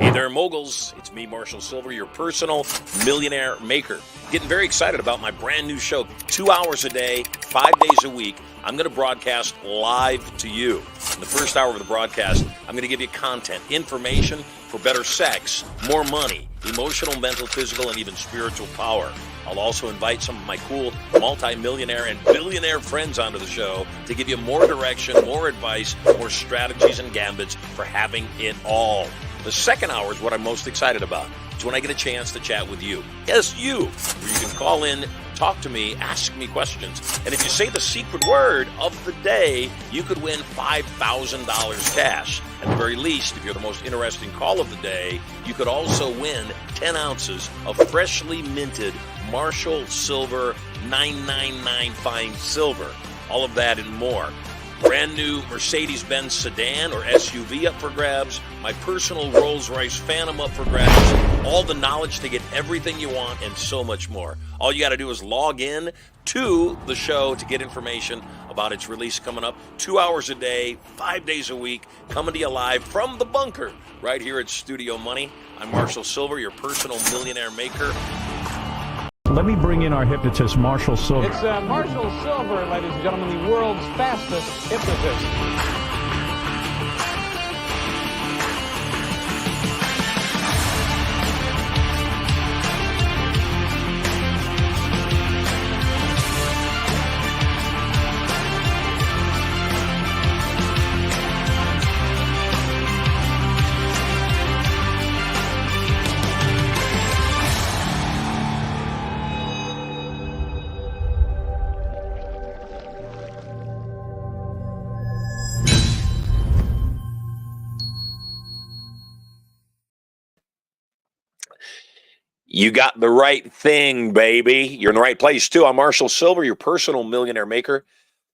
Hey there, moguls. It's me, Marshall Silver, your personal millionaire maker. Getting very excited about my brand new show. 2 hours a day, 5 days a week. I'm going to broadcast live to you. In the first hour of the broadcast, I'm going to give you content, information for better sex, more money, emotional, mental, physical, and even spiritual power. I'll also invite some of my cool multi-millionaire and billionaire friends onto the show to give you more direction, more advice, more strategies and gambits for having it all. The second hour is what I'm most excited about. It's when I get a chance to chat with you. Yes, you. Where you can call in, talk to me, ask me questions. And if you say the secret word of the day, you could win $5,000 cash. At the very least, if you're the most interesting call of the day, you could also win 10 ounces of freshly minted Marshall Silver 999 Fine Silver. All of that and more. Brand new Mercedes-Benz sedan or SUV up for grabs. My personal Rolls-Royce Phantom up for grabs. All the knowledge to get everything you want and so much more. All you got to do is log in to the show to get information about its release coming up. 2 hours a day, 5 days a week, coming to you live from the bunker right here at Studio Money. I'm Marshall Silver, your personal millionaire maker. Let me bring in our hypnotist, Marshall Silver. It's Marshall Silver, ladies and gentlemen, the world's fastest hypnotist. You got the right thing, baby. You're in the right place, too. I'm Marshall Silver, your personal millionaire maker.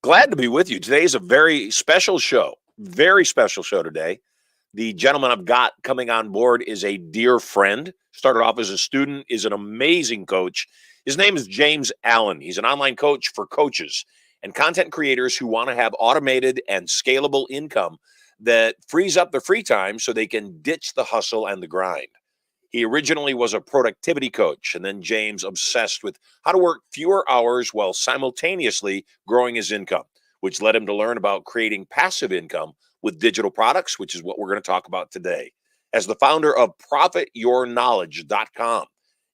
Glad to be with you. Today is a very special show. Very special show today. The gentleman I've got coming on board is a dear friend. Started off as a student, is an amazing coach. His name is James Allen. He's an online coach for coaches and content creators who want to have automated and scalable income that frees up their free time so they can ditch the hustle and the grind. He originally was a productivity coach, and then James obsessed with how to work fewer hours while simultaneously growing his income, which led him to learn about creating passive income with digital products, which is what we're going to talk about today. As the founder of ProfitYourKnowledge.com,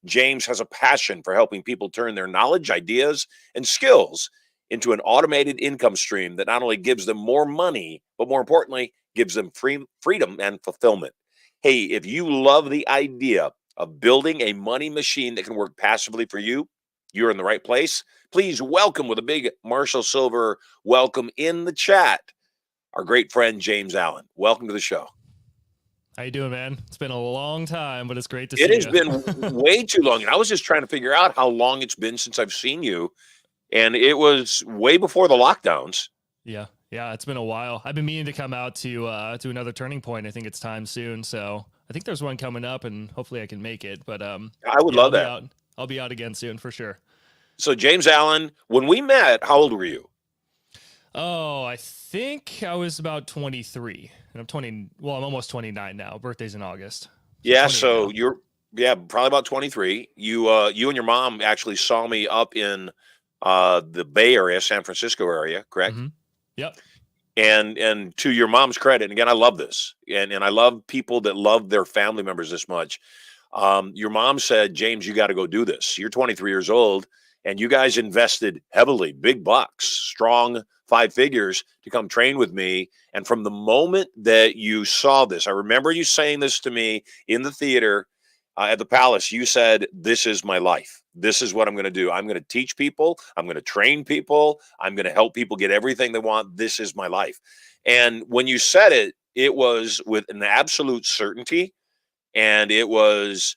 James has a passion for helping people turn their knowledge, ideas, and skills into an automated income stream that not only gives them more money, but more importantly, gives them freedom and fulfillment. Hey, if you love the idea of building a money machine that can work passively for you, you're in the right place. Please welcome with a big Marshall Silver welcome in the chat, our great friend, James Allen. Welcome to the show. How you doing, man? It's been a long time, but it's great to see you. It has been way too long. And I was just trying to figure out how long it's been since I've seen you. And it was way before the lockdowns. Yeah, it's been a while. I've been meaning to come out to another Turning Point. I think it's time soon. So I think there's one coming up, and hopefully I can make it. But I would love that. I'll be out again soon for sure. So James Allen, when we met, how old were you? Oh, I think I was about 23, and I'm 20. Well, I'm almost 29 now. Birthday's in August. Yeah, so you're probably about 23. You and your mom actually saw me up in the Bay Area, San Francisco area, correct? Mm-hmm. Yep. And to your mom's credit, and again, I love this, and I love people that love their family members this much. Your mom said, James, you got to go do this. You're 23 years old, and you guys invested heavily, big bucks, strong 5 figures to come train with me. And from the moment that you saw this, I remember you saying this to me in the theater at the Palace. You said, this is my life. This is what I'm going to do. I'm going to teach people. I'm going to train people. I'm going to help people get everything they want. This is my life. And when you said it, it was with an absolute certainty, and it was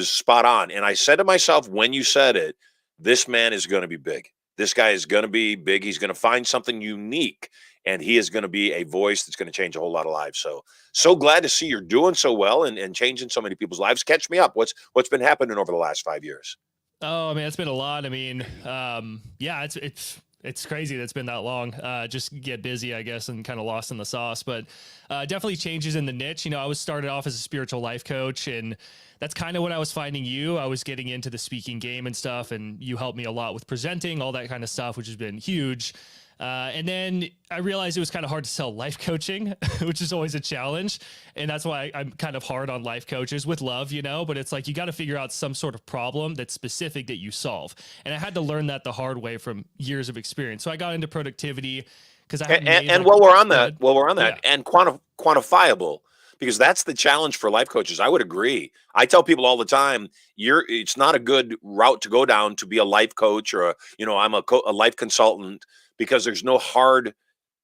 spot on. And I said to myself, when you said it, this man is going to be big. This guy is going to be big. He's going to find something unique, and he is going to be a voice that's going to change a whole lot of lives. So glad to see you're doing so well and changing so many people's lives. Catch me up. What's been happening over the last 5 years? Oh man, it's been a lot. I mean, yeah, it's It's crazy that it's been that long. Just get busy, I guess, and kind of lost in the sauce. But definitely changes in the niche. I was started off as a spiritual life coach, and that's kind of when I was finding you. I was getting into the speaking game and stuff, and you helped me a lot with presenting, all that kind of stuff, which has been huge. And then I realized it was kind of hard to sell life coaching, which is always a challenge. And that's why I'm kind of hard on life coaches with love, but it's like, you got to figure out some sort of problem that's specific that you solve. And I had to learn that the hard way from years of experience. So I got into productivity because I had and while we're on that, and quantifiable, because that's the challenge for life coaches. I would agree. I tell people all the time, it's not a good route to go down to be a life coach or I'm a life consultant, because there's no hard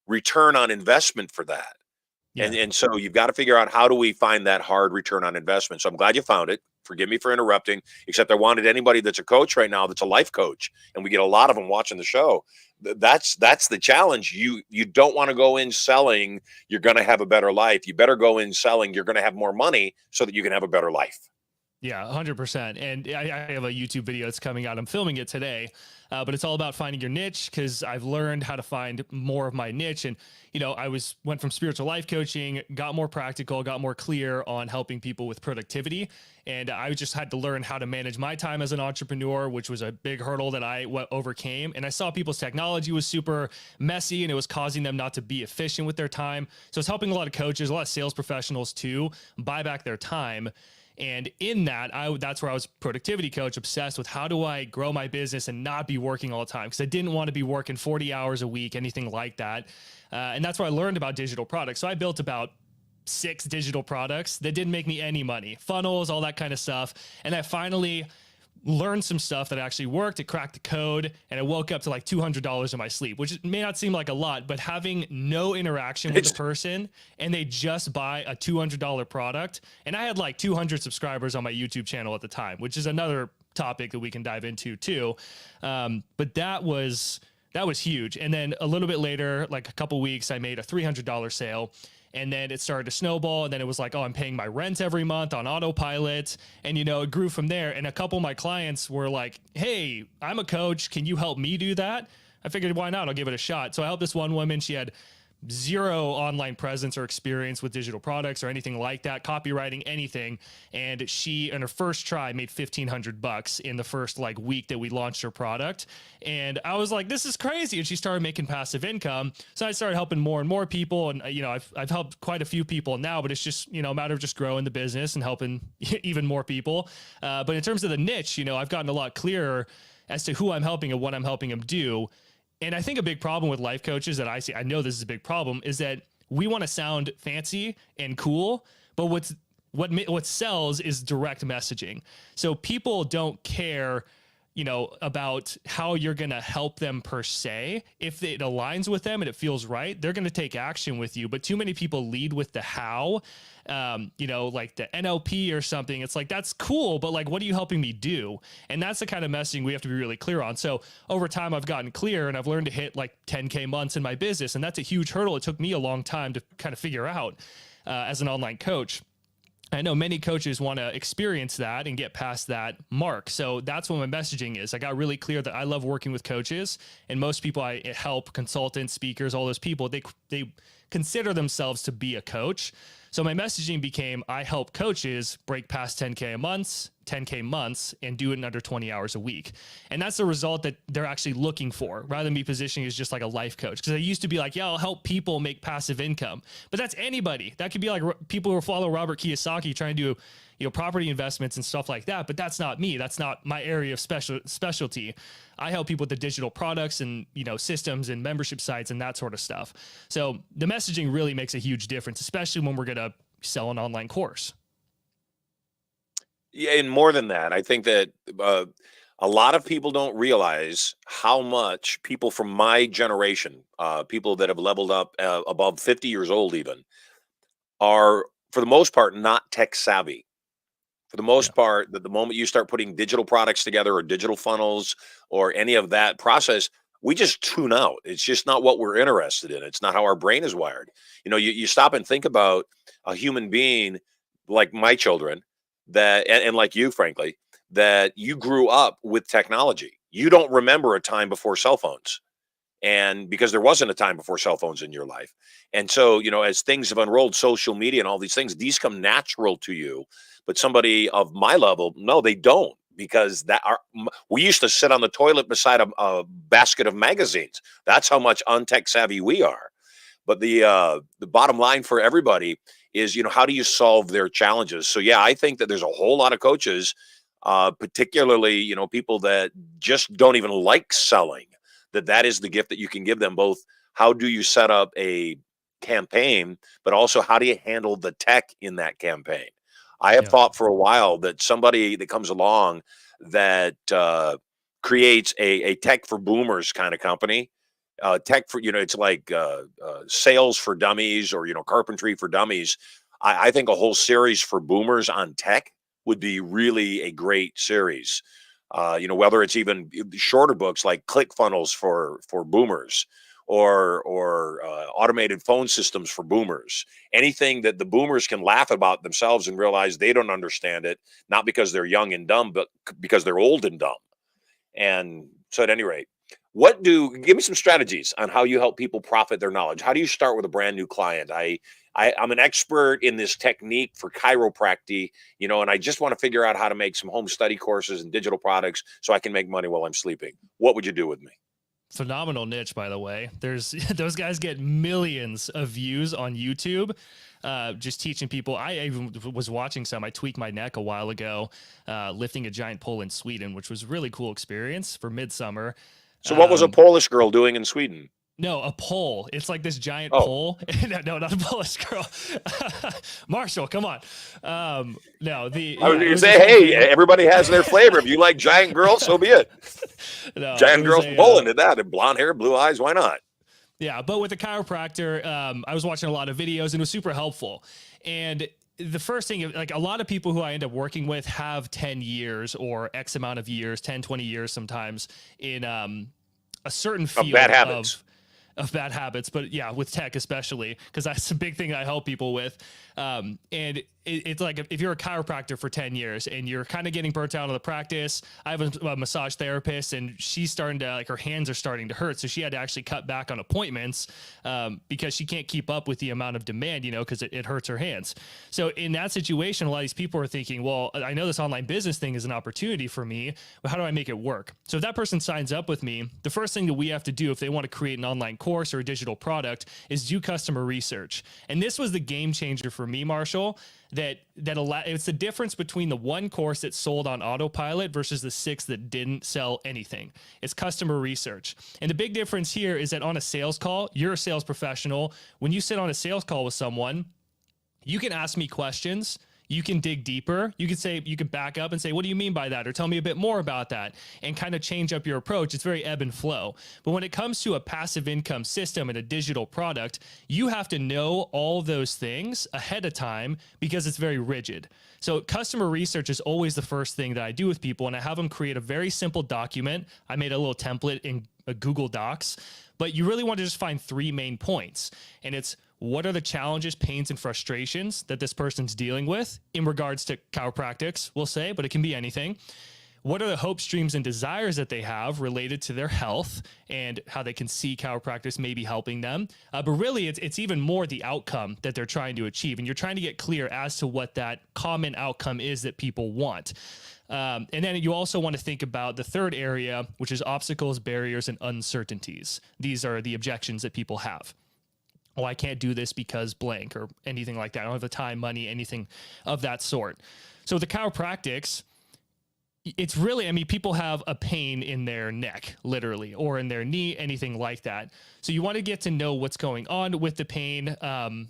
return on investment for that. Yeah. And so you've got to figure out, how do we find that hard return on investment? So I'm glad you found it. Forgive me for interrupting, except I wanted anybody that's a coach right now that's a life coach, and we get a lot of them watching the show. That's the challenge. You don't want to go in selling you're going to have a better life. You better go in selling you're going to have more money so that you can have a better life. Yeah, 100%. And I have a YouTube video that's coming out. I'm filming it today, but it's all about finding your niche, because I've learned how to find more of my niche. And, I went from spiritual life coaching, got more practical, got more clear on helping people with productivity. And I just had to learn how to manage my time as an entrepreneur, which was a big hurdle that I overcame. And I saw people's technology was super messy, and it was causing them not to be efficient with their time. So it's helping a lot of coaches, a lot of sales professionals too, buy back their time. And in that, that's where I was productivity coach, obsessed with how do I grow my business and not be working all the time, because I didn't want to be working 40 hours a week, anything like that. And that's where I learned about digital products. So I built about 6 digital products that didn't make me any money, funnels, all that kind of stuff. And I finally learned some stuff that actually worked. It cracked the code, and I woke up to like $200 in my sleep, which may not seem like a lot, but having no interaction with the person and they just buy a $200 product. And I had like 200 subscribers on my YouTube channel at the time, which is another topic that we can dive into too. But that was huge. And then a little bit later, like a couple weeks, I made a $300 sale. And then it started to snowball. And then it was like, oh, I'm paying my rent every month on autopilot. And, it grew from there. And a couple of my clients were like, hey, I'm a coach. Can you help me do that? I figured, why not? I'll give it a shot. So I helped this one woman. She had zero online presence or experience with digital products or anything like that, copywriting, anything. And she, in her first try, made $1,500 in the first week that we launched her product. And I was like, this is crazy. And she started making passive income. So I started helping more and more people. And, I've helped quite a few people now, but it's just, a matter of just growing the business and helping even more people. But in terms of the niche, I've gotten a lot clearer as to who I'm helping and what I'm helping them do. And I think a big problem with life coaches that I see, I know this is a big problem, is that we want to sound fancy and cool, but what sells is direct messaging. So people don't care, about how you're going to help them per se. If it aligns with them and it feels right, they're going to take action with you. But too many people lead with the how, like the NLP or something. It's like, that's cool, but what are you helping me do? And that's the kind of messaging we have to be really clear on. So over time, I've gotten clear, and I've learned to hit 10K months in my business. And that's a huge hurdle. It took me a long time to kind of figure out as an online coach. I know many coaches want to experience that and get past that mark. So that's what my messaging is. I got really clear that I love working with coaches, and most people I help, consultants, speakers, all those people, they consider themselves to be a coach. So my messaging became, I help coaches break past 10K months and do it in under 20 hours a week. And that's the result that they're actually looking for, rather than me positioning as just like a life coach. Because I used to be like, yeah, I'll help people make passive income. But that's anybody. That could be like people who follow Robert Kiyosaki trying to do property investments and stuff like that. But that's not me. That's not my area of specialty. I help people with the digital products and, systems and membership sites and that sort of stuff. So the messaging really makes a huge difference, especially when we're going to sell an online course. Yeah, and more than that, I think that a lot of people don't realize how much people from my generation, people that have leveled up above 50 years old even, are, for the most part, not tech savvy. For the most part, the moment you start putting digital products together or digital funnels or any of that process, we just tune out. It's just not what we're interested in. It's not how our brain is wired. You stop and think about a human being like my children and like you, frankly, that you grew up with technology. You don't remember a time before cell phones. And because there wasn't a time before cell phones in your life. And so, as things have unrolled, social media and all these things, these come natural to you. But somebody of my level, no, they don't, because we used to sit on the toilet beside a basket of magazines. That's how much untech savvy we are. But the bottom line for everybody is, how do you solve their challenges? So yeah, I think that there's a whole lot of coaches, particularly, people that just don't even like selling, that is the gift that you can give them. Both, how do you set up a campaign, but also how do you handle the tech in that campaign? I have Yeah. thought for a while that somebody that comes along that creates a tech for boomers kind of company, tech for, it's like sales for dummies, or, carpentry for dummies. I think a whole series for boomers on tech would be really a great series. Whether it's even shorter books like ClickFunnels for boomers, or automated phone systems for boomers. Anything that the boomers can laugh about themselves and realize they don't understand it, not because they're young and dumb, but because they're old and dumb. And so, at any rate, give me some strategies on how you help people profit their knowledge. How do you start with a brand new client? I'm an expert in this technique for chiropractic, and I just want to figure out how to make some home study courses and digital products so I can make money while I'm sleeping. What would you do with me? Phenomenal niche, by the way. There's those guys get millions of views on YouTube, just teaching people. I even was watching some. I tweaked my neck a while ago, lifting a giant pole in Sweden, which was a really cool experience for midsummer. So what was a Polish girl doing in Sweden? No, a pole. It's like this giant Oh. pole. No, not a Polish girl. Marshall, come on. No, I was going to say, hey, everybody has their flavor. If you like giant girls, so be it. No, giant girls from Poland did that. And blonde hair, blue eyes, why not? Yeah, but with a chiropractor, I was watching a lot of videos and it was super helpful. And the first thing, like a lot of people who I end up working with have 10 years or X amount of years, 10, 20 years sometimes in a certain field of bad habits. Of bad habits, but yeah, with tech especially, because that's a big thing I help people with. And it's like if you're a chiropractor for 10 years and you're kind of getting burnt out of the practice. I have a massage therapist and she's starting to, her hands are starting to hurt. So she had to actually cut back on appointments because she can't keep up with the amount of demand, because it hurts her hands. So in that situation, a lot of these people are thinking, well, I know this online business thing is an opportunity for me, but how do I make it work? So if that person signs up with me, the first thing that we have to do if they want to create an online course or a digital product is do customer research. And this was the game changer for me, Marshall, it's the difference between the one course that sold on autopilot versus the 6 that didn't sell anything. It's customer research. And the big difference here is that on a sales call, you're a sales professional. When you sit on a sales call with someone, you can ask me questions. You can dig deeper. You can back up and say, what do you mean by that? Or tell me a bit more about that, and kind of change up your approach. It's very ebb and flow. But when it comes to a passive income system and a digital product, you have to know all those things ahead of time because it's very rigid. So customer research is always the first thing that I do with people, and I have them create a very simple document. I made a little template in Google Docs, but you really want to just find 3 main points. And it's, what are the challenges, pains, and frustrations that this person's dealing with in regards to chiropractics, we'll say, but it can be anything. What are the hopes, dreams, and desires that they have related to their health and how they can see chiropractic maybe helping them? But really, it's even more the outcome that they're trying to achieve. And you're trying to get clear as to what that common outcome is that people want. And then you also want to think about the third area, which is obstacles, barriers, and uncertainties. These are the objections that people have. Oh, I can't do this because blank, or anything like that. I don't have the time, money, anything of that sort. So the chiropractics, it's really, people have a pain in their neck, literally, or in their knee, anything like that. So you want to get to know what's going on with the pain, and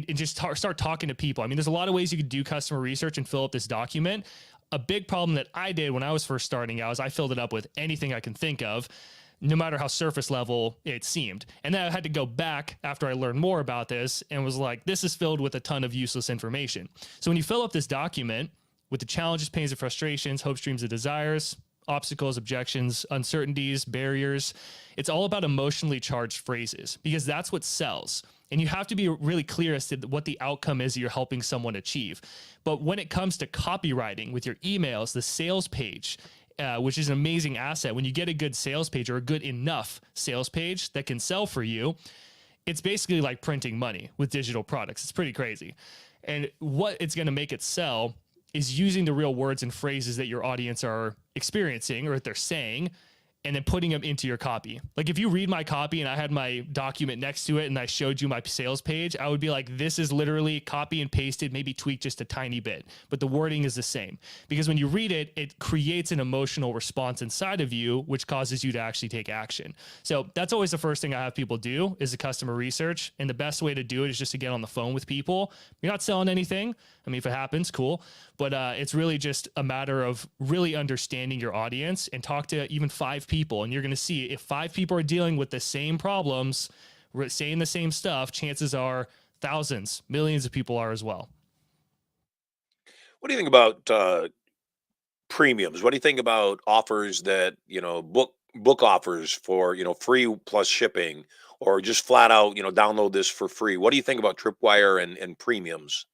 just start talking to people. There's a lot of ways you could do customer research and fill up this document. A big problem that I did when I was first starting out is I filled it up with anything I can think of, no matter how surface level it seemed. And then I had to go back after I learned more about this and was like, this is filled with a ton of useless information. So when you fill up this document with the challenges, pains, and frustrations, hopes, dreams, and desires, obstacles, objections, uncertainties, barriers, it's all about emotionally charged phrases because that's what sells. And you have to be really clear as to what the outcome is you're helping someone achieve. But when it comes to copywriting with your emails, the sales page, which is an amazing asset. When you get a good sales page or a good enough sales page that can sell for you, it's basically like printing money with digital products. It's pretty crazy. And what it's going to make it sell is using the real words and phrases that your audience are experiencing or that they're saying, and then putting them into your copy. Like if you read my copy and I had my document next to it and I showed you my sales page, I would be like, this is literally copy and pasted, maybe tweaked just a tiny bit, but the wording is the same. Because when you read it, it creates an emotional response inside of you, which causes you to actually take action. So that's always the first thing I have people do is the customer research. And the best way to do it is just to get on the phone with people. You're not selling anything. I mean, if it happens, cool. But it's really just a matter of really understanding your audience and talk to even 5 people. And you're going to see if 5 people are dealing with the same problems, saying the same stuff, chances are thousands, millions of people are as well. What do you think about premiums? What do you think about offers that, book offers for, free plus shipping, or just flat out, download this for free? What do you think about Tripwire and premiums?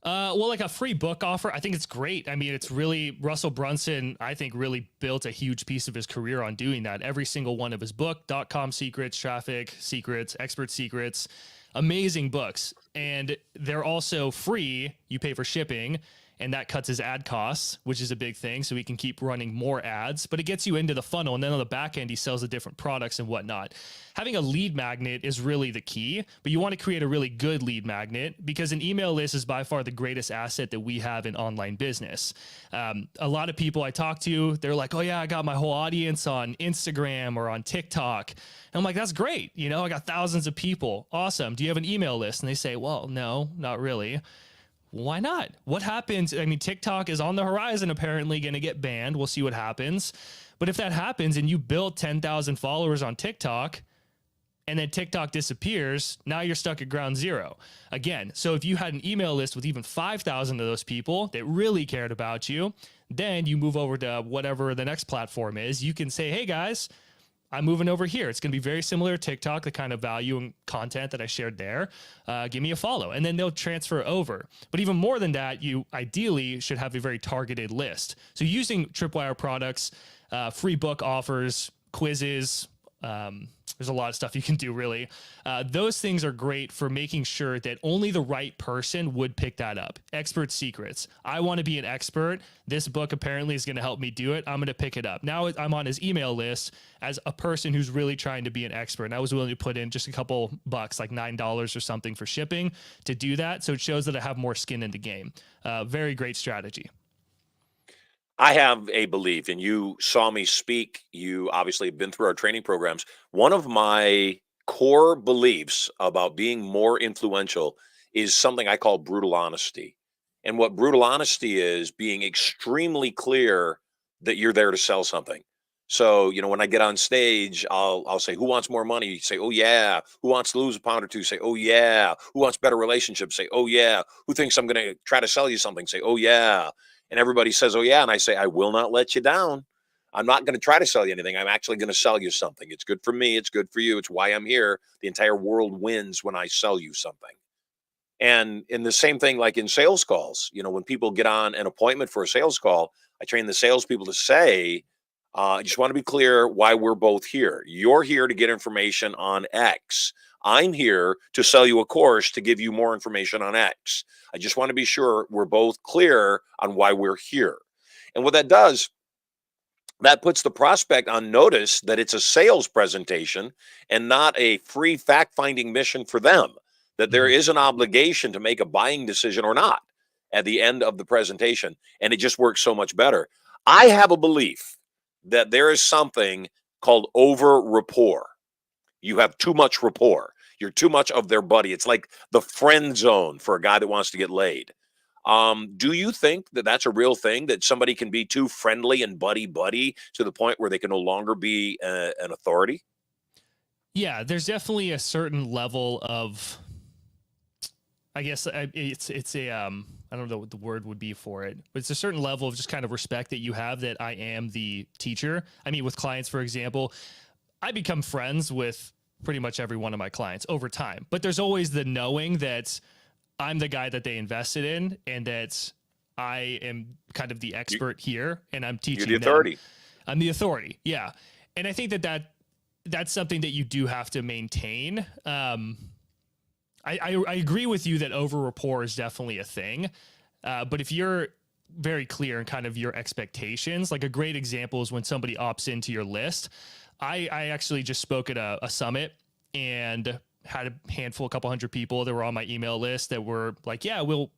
Well, like a free book offer, I think it's great. I mean, it's really Russell Brunson, I think, really built a huge piece of his career on doing that. Every single one of his book, .com secrets, traffic secrets, expert secrets, amazing books. And they're also free. You pay for shipping, and that cuts his ad costs, which is a big thing. So he can keep running more ads, but it gets you into the funnel. And then on the back end, he sells the different products and whatnot. Having a lead magnet is really the key, but you want to create a really good lead magnet because an email list is by far the greatest asset that we have in online business. A lot of people I talk to, they're like, oh yeah, I got my whole audience on Instagram or on TikTok. And I'm like, that's great. I got thousands of people. Awesome. Do you have an email list? And they say, well, no, not really. Why not? What happens? I mean, TikTok is on the horizon, apparently going to get banned. We'll see what happens. But if that happens and you build 10,000 followers on TikTok and then TikTok disappears, now you're stuck at ground zero again. So if you had an email list with even 5,000 of those people that really cared about you, then you move over to whatever the next platform is. You can say, hey guys, I'm moving over here. It's going to be very similar to TikTok, the kind of value and content that I shared there. Give me a follow. And then they'll transfer over. But even more than that, you ideally should have a very targeted list. So using Tripwire products, free book offers, quizzes, there's a lot of stuff you can do, really. Those things are great for making sure that only the right person would pick that up. Expert secrets. I want to be an expert. This book apparently is going to help me do it. I'm going to pick it up. Now I'm on his email list as a person who's really trying to be an expert. And I was willing to put in just a couple bucks, like $9 or something for shipping to do that. So it shows that I have more skin in the game. Very great strategy. I have a belief, and you saw me speak. You obviously have been through our training programs. One of my core beliefs about being more influential is something I call brutal honesty. And what brutal honesty is, being extremely clear that you're there to sell something. So, when I get on stage, I'll say, who wants more money? You say, oh yeah. Who wants to lose a pound or two? Say, oh yeah. Who wants better relationships? Say, oh yeah. Who thinks I'm going to try to sell you something? Say, oh yeah. And everybody says, oh yeah. And I say, I will not let you down. I'm not going to try to sell you anything. I'm actually going to sell you something. It's good for me. It's good for you. It's why I'm here. The entire world wins when I sell you something. And in the same thing, like in sales calls, when people get on an appointment for a sales call, I train the salespeople to say, I just want to be clear why we're both here. You're here to get information on X. I'm here to sell you a course to give you more information on X. I just want to be sure we're both clear on why we're here. And what that does, that puts the prospect on notice that it's a sales presentation and not a free fact-finding mission for them, that there is an obligation to make a buying decision or not at the end of the presentation. And it just works so much better. I have a belief that there is something called over rapport. You have too much rapport. You're too much of their buddy. It's like the friend zone for a guy that wants to get laid. Do you think that that's a real thing, that somebody can be too friendly and buddy to the point where they can no longer be an authority? Yeah, there's definitely a certain level of, I guess it's a I don't know what the word would be for it, but it's a certain level of just kind of respect that you have that I am the teacher. I mean, with clients, for example, I become friends with pretty much every one of my clients over time, but there's always the knowing that I'm the guy that they invested in and that I am kind of the expert here, and I'm teaching You're the them. authority. I'm the authority. Yeah. And I think that's something that you do have to maintain. I agree with you that over rapport is definitely a thing. But if you're very clear in kind of your expectations, like a great example is when somebody opts into your list. I actually just spoke at a summit and had a handful, a couple hundred people that were on my email list that were like, yeah, we'll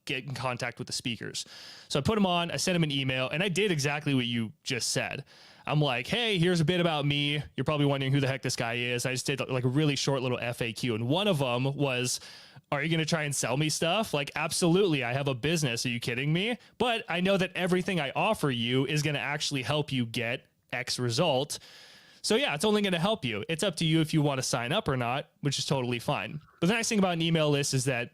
get in contact with the speakers. So I put them on, I sent them an email, and I did exactly what you just said. I'm like, hey, here's a bit about me. You're probably wondering who the heck this guy is. I just did like a really short little FAQ. And one of them was, are you going to try and sell me stuff? Like, absolutely. I have a business. Are you kidding me? But I know that everything I offer you is going to actually help you get X result. So yeah, it's only going to help you. It's up to you if you want to sign up or not, which is totally fine. But the nice thing about an email list is that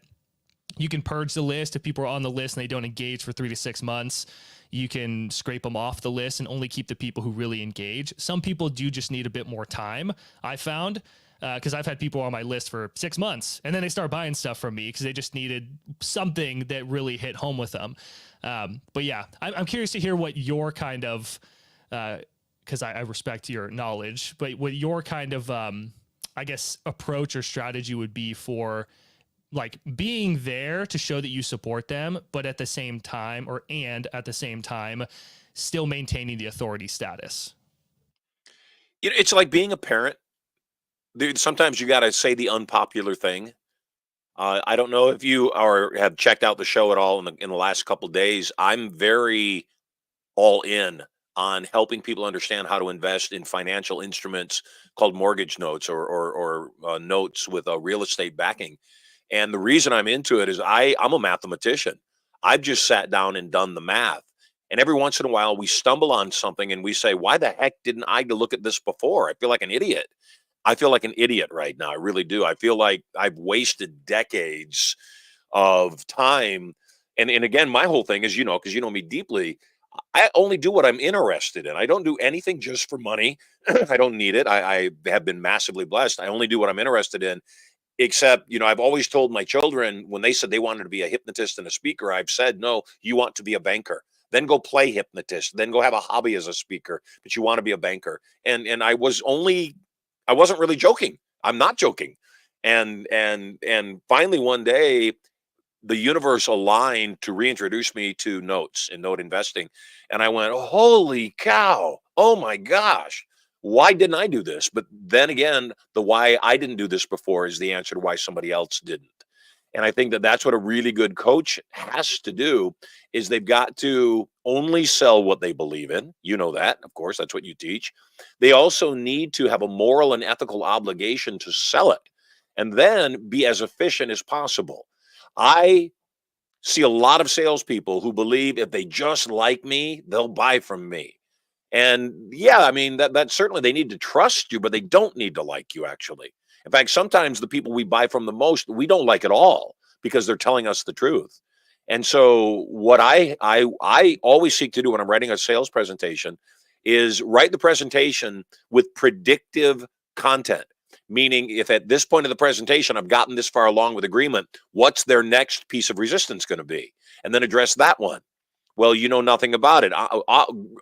you can purge the list. If people are on the list and they don't engage for 3 to 6 months, you can scrape them off the list and only keep the people who really engage. Some people do just need a bit more time, I found, because I've had people on my list for 6 months and then they start buying stuff from me because they just needed something that really hit home with them. But yeah, I'm curious to hear what your kind of, because I respect your knowledge, but what your kind of, I guess, approach or strategy would be for like being there to show that you support them, but at the same time, still maintaining the authority status. It's like being a parent. Dude, sometimes you got to say the unpopular thing. I don't know if you have checked out the show at all in the last couple days. I'm very all in on helping people understand how to invest in financial instruments called mortgage notes or notes with a real estate backing. And the reason I'm into it is I'm a mathematician. I've just sat down and done the math. And every once in a while, we stumble on something and we say, why the heck didn't I look at this before? I feel like an idiot. I feel like an idiot right now. I really do. I feel like I've wasted decades of time. And again, my whole thing is, because you know me deeply, I only do what I'm interested in. I don't do anything just for money. I don't need it. I have been massively blessed. I only do what I'm interested in. Except, I've always told my children when they said they wanted to be a hypnotist and a speaker, I've said, no, you want to be a banker. Then go play hypnotist. Then go have a hobby as a speaker, but you want to be a banker. And I wasn't really joking. I'm not joking. And finally one day the universe aligned to reintroduce me to notes and note investing. And I went, holy cow. Oh my gosh. Why didn't I do this? But then again, the why I didn't do this before is the answer to why somebody else didn't. And I think that that's what a really good coach has to do is they've got to only sell what they believe in. You know that, of course, that's what you teach. They also need to have a moral and ethical obligation to sell it and then be as efficient as possible. I see a lot of salespeople who believe if they just like me, they'll buy from me. And yeah, I mean, that certainly they need to trust you, but they don't need to like you actually. In fact, sometimes the people we buy from the most, we don't like at all because they're telling us the truth. And so what I always seek to do when I'm writing a sales presentation is write the presentation with predictive content. Meaning if at this point of the presentation, I've gotten this far along with agreement, what's their next piece of resistance going to be? And then address that one. Well, you know nothing about it.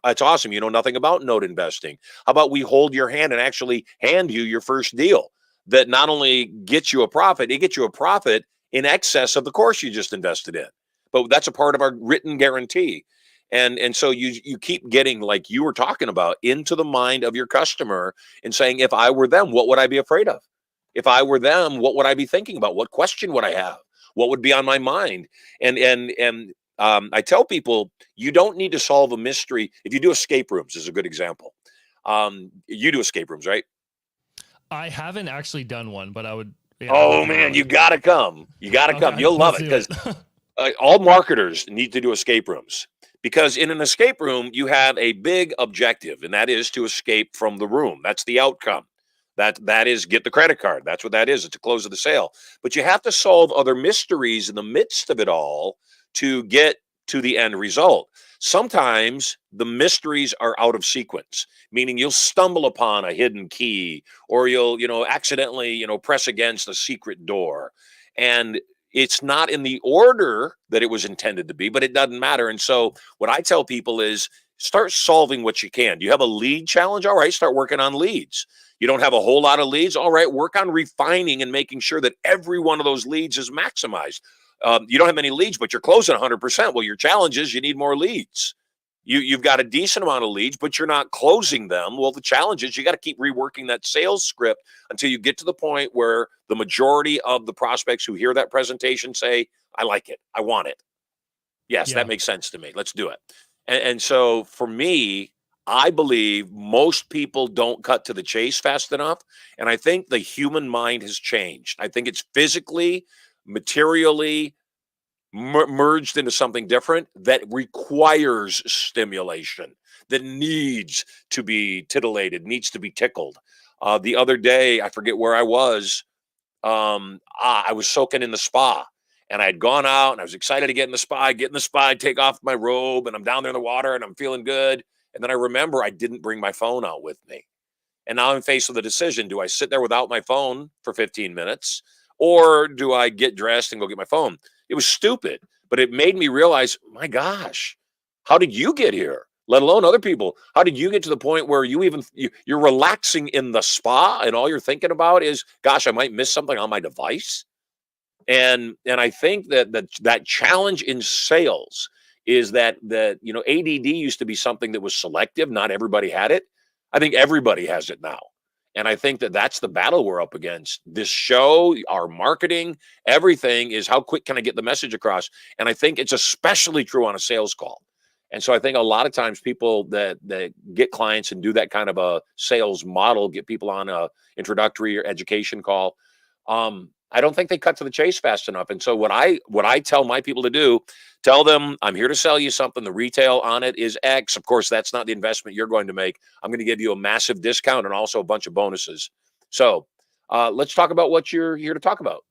It's awesome. You know nothing about note investing. How about we hold your hand and actually hand you your first deal that not only gets you a profit, it gets you a profit in excess of the course you just invested in. But that's a part of our written guarantee. And so you keep getting, like you were talking about, into the mind of your customer and saying, if I were them, what would I be afraid of? If I were them, what would I be thinking about? What question would I have? What would be on my mind? And I tell people, you don't need to solve a mystery. If you do escape rooms is a good example. You do escape rooms, right? I haven't actually done one, but I would. Yeah, oh man, you gotta come. You gotta come. You'll love it because all marketers need to do escape rooms. Because in an escape room, you have a big objective, and that is to escape from the room. That's the outcome. That is get the credit card. That's what that is. It's a close of the sale. But you have to solve other mysteries in the midst of it all to get to the end result. Sometimes the mysteries are out of sequence, meaning you'll stumble upon a hidden key or you'll, accidentally, press against a secret door. And It's not in the order that it was intended to be, but it doesn't matter. And so what I tell people is start solving what you can. You have a lead challenge? All right, start working on leads. You don't have a whole lot of leads? All right, work on refining and making sure that every one of those leads is maximized. You don't have many leads, but you're closing 100%. Well, your challenge is you need more leads. You've got a decent amount of leads, but you're not closing them. Well, the challenge is you got to keep reworking that sales script until you get to the point where the majority of the prospects who hear that presentation say, I like it. I want it. Yes, Yeah. that makes sense to me. Let's do it. And so for me, I believe most people don't cut to the chase fast enough. And I think the human mind has changed. I think it's physically, materially, merged into something different that requires stimulation, that needs to be titillated, needs to be tickled. The other day, I forget where I was. I was soaking in the spa, and I had gone out and I was excited to get in the spa. I get in the spa, I take off my robe, and I'm down there in the water and I'm feeling good. And then I remember I didn't bring my phone out with me. And now I'm faced with a decision. Do I sit there without my phone for 15 minutes or do I get dressed and go get my phone? It was stupid, but it made me realize, my gosh, how did you get here? Let alone other people. How did you get to the point where you're relaxing in the spa and all you're thinking about is, gosh, I might miss something on my device? And I think that challenge in sales is that ADD used to be something that was selective. Not everybody had it. I think everybody has it now. And I think that that's the battle we're up against. This show, our marketing, everything is how quick can I get the message across? And I think it's especially true on a sales call. And so I think a lot of times people that get clients and do that kind of a sales model, get people on a introductory or education call, I don't think they cut to the chase fast enough. And so what I tell my people to do, tell them I'm here to sell you something. The retail on it is X. Of course, that's not the investment you're going to make. I'm going to give you a massive discount and also a bunch of bonuses. So let's talk about what you're here to talk about.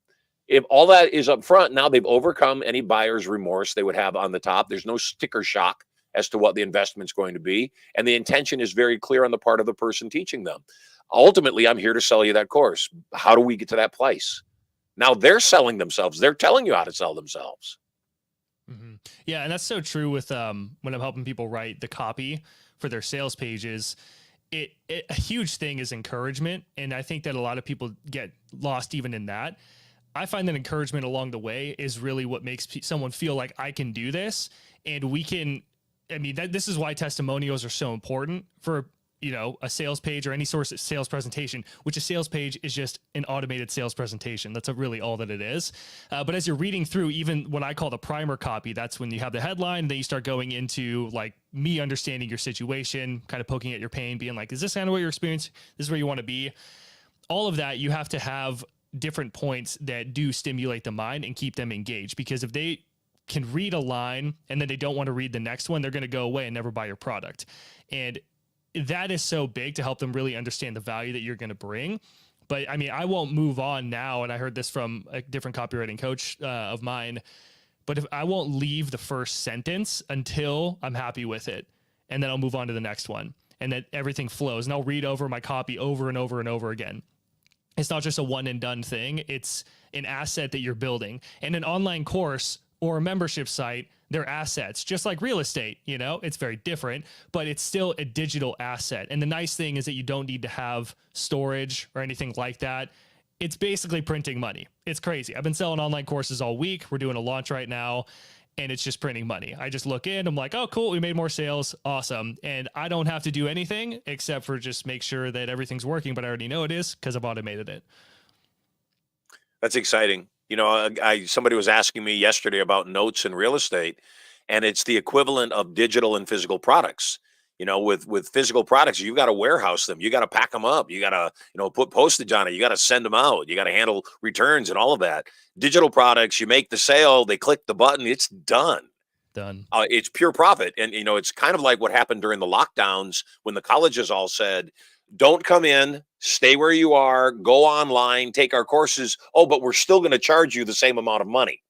If all that is up front, now they've overcome any buyer's remorse they would have on the top. There's no sticker shock as to what the investment's going to be. And the intention is very clear on the part of the person teaching them. Ultimately, I'm here to sell you that course. How do we get to that place? Now they're selling themselves. They're telling you how to sell themselves. Mm-hmm. Yeah, and that's so true with when I'm helping people write the copy for their sales pages. A huge thing is encouragement, and I think that a lot of people get lost even in that. I find that encouragement along the way is really what makes someone feel like I can do this, and we can. I mean, this is why testimonials are so important for a sales page or any source of sales presentation, which a sales page is just an automated sales presentation. That's really all that it is. But as you're reading through, even when I call the primer copy, that's when you have the headline, then you start going into like me understanding your situation, kind of poking at your pain, being like, is this kind of what you're experiencing? This is where you want to be. All of that, you have to have different points that do stimulate the mind and keep them engaged, because if they can read a line and then they don't want to read the next one, they're going to go away and never buy your product. And that is so big to help them really understand the value that you're going to bring. But I mean, I won't move on now. And I heard this from a different copywriting coach of mine, but if I won't leave the first sentence until I'm happy with it, and then I'll move on to the next one, and then everything flows, and I'll read over my copy over and over and over again. It's not just a one and done thing. It's an asset that you're building. And an online course or a membership site, they're assets, just like real estate. It's very different, but it's still a digital asset. And the nice thing is that you don't need to have storage or anything like that. It's basically printing money. It's crazy. I've been selling online courses all week. We're doing a launch right now, and it's just printing money. I just look in, I'm like, oh, cool, we made more sales. Awesome. And I don't have to do anything except for just make sure that everything's working, but I already know it is because I've automated it. That's exciting. Somebody was asking me yesterday about notes in real estate, and it's the equivalent of digital and physical products. With physical products, you got to warehouse them. You got to pack them up. You got to, put postage on it. You got to send them out. You got to handle returns and all of that. Digital products, you make the sale, they click the button, it's done. Done. It's pure profit. And, it's kind of like what happened during the lockdowns when the colleges all said, don't come in, stay where you are, go online, take our courses. Oh, but we're still going to charge you the same amount of money.